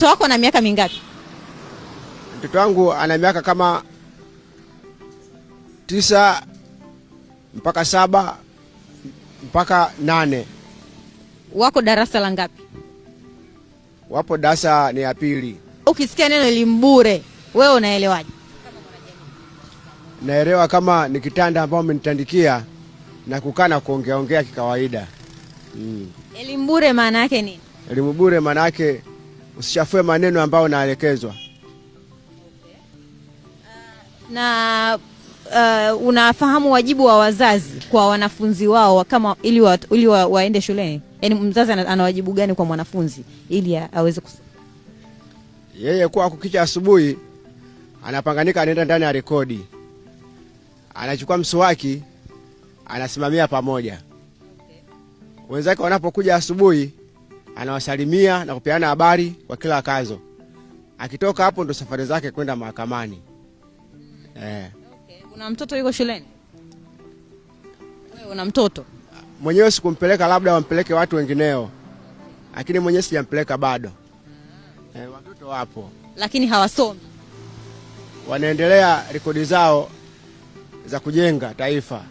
Mtoto wako ana miaka mingapi? Mtoto wangu ana miaka kama 9 mpaka 7 mpaka 8. Wako darasa la ngapi? Wapo darasa ni ya pili. Ukisikia neno elimu bure, wewe unaelewaje? Naelewa kama ni kitanda ambao umenitandikia na kukaa na kuongea kikawaida. Elimu bure maana yake nini? Elimu bure maana yake usichafue maneno ambayo unaelekezwa. Na unafahamu wajibu wa wazazi kwa wanafunzi wao kama ili waende shuleni? Yaani mzazi ana wajibu gani kwa mwanafunzi ili aweze kusoma? Yeye kwa kukicha asubuhi anapanganika, anaenda ndani ya rekodi. Anachukua mswaki, anasimamia pamoja. Wenzake wanapokuja asubuhi anawasalimia na kupeana habari kwa kila kazo. Akitoka hapo ndo safari zake kwenda mahakamani. Una mtoto yuko shuleni? Wewe una mtoto? Mwenyewe sikumpeleka, labda wampeleke watu wengineo. Lakini mwenyewe sijampeleka bado. Watoto wapo. Lakini hawasomi. Wanaendelea rekodi zao za kujenga taifa.